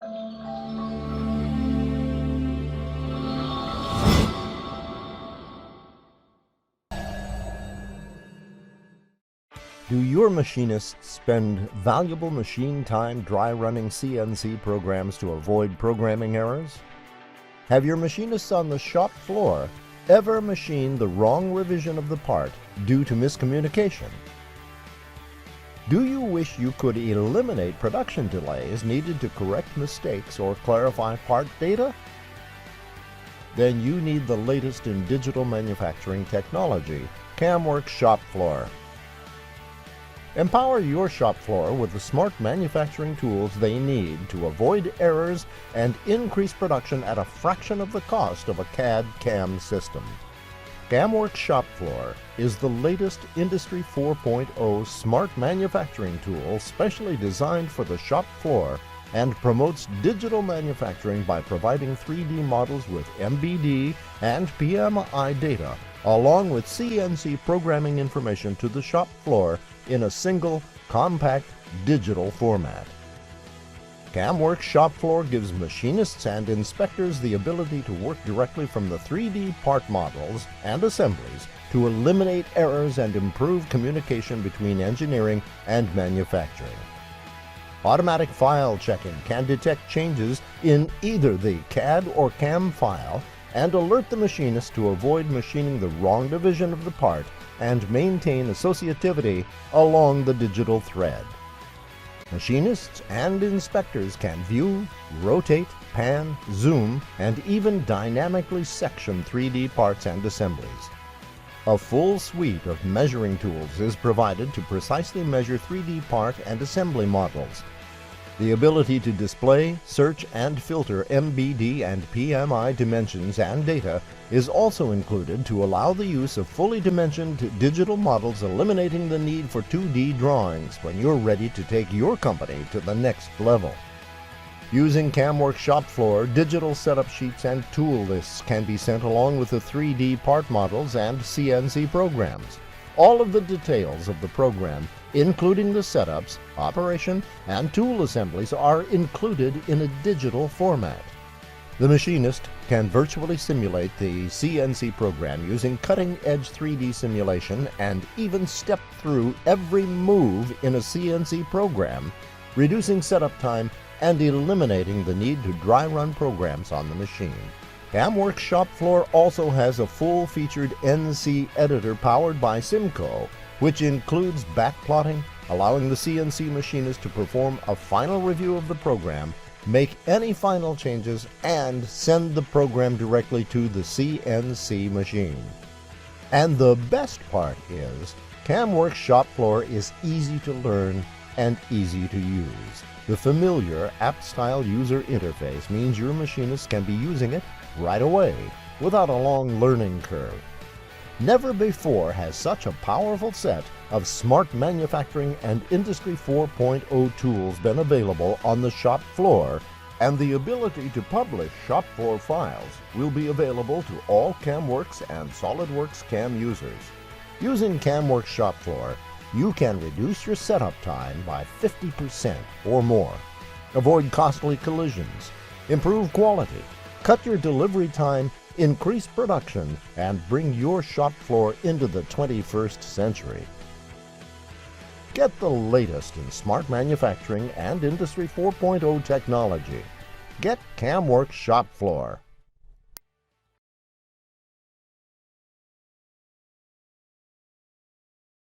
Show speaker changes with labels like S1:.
S1: Do your machinists spend valuable machine time dry running CNC programs to avoid programming errors? Have your machinists on the shop floor ever machined the wrong revision of the part due to miscommunication? Do you wish you could eliminate production delays needed to correct mistakes or clarify part data? Then you need the latest in digital manufacturing technology, Camworks Shopfloor. Empower your shop floor with the smart manufacturing tools they need to avoid errors and increase production at a fraction of the cost of a CAD/CAM system. Camworks Shopfloor is the latest Industry 4.0 smart manufacturing tool specially designed for the shop floor and promotes digital manufacturing by providing 3D models with MBD and PMI data, along with CNC programming information to the shop floor in a single, compact, digital format. Camworks Shopfloor gives machinists and inspectors the ability to work directly from the 3D part models and assemblies to eliminate errors and improve communication between engineering and manufacturing. Automatic file checking can detect changes in either the CAD or CAM file and alert the machinist to avoid machining the wrong division of the part and maintain associativity along the digital thread. Machinists and inspectors can view, rotate, pan, zoom, and even dynamically section 3D parts and assemblies. A full suite of measuring tools is provided to precisely measure 3D part and assembly models. The ability to display, search, and filter MBD and PMI dimensions and data is also included to allow the use of fully dimensioned digital models, eliminating the need for 2D drawings when you're ready to take your company to the next level. Using Camworks Shopfloor, digital setup sheets and tool lists can be sent along with the 3D part models and CNC programs. All of the details of the program, including the setups, operation, and tool assemblies, are included in a digital format. The machinist can virtually simulate the CNC program using cutting-edge 3D simulation and even step through every move in a CNC program, reducing setup time and eliminating the need to dry run programs on the machine. Camworks Shopfloor also has a full-featured NC editor powered by Simco, which includes backplotting, allowing the CNC machinist to perform a final review of the program, make any final changes, and send the program directly to the CNC machine. And the best part is, Camworks Shopfloor is easy to learn and easy to use. The familiar app-style user interface means your machinist can be using it right away, without a long learning curve. Never before has such a powerful set of smart manufacturing and Industry 4.0 tools been available on the shop floor, and the ability to publish shop floor files will be available to all Camworks and SolidWorks CAM users. Using Camworks Shopfloor, you can reduce your setup time by 50% or more, avoid costly collisions, improve quality, cut your delivery time, increase production, and bring your shop floor into the 21st century. Get the latest in smart manufacturing and Industry 4.0 technology. Get Camworks Shopfloor.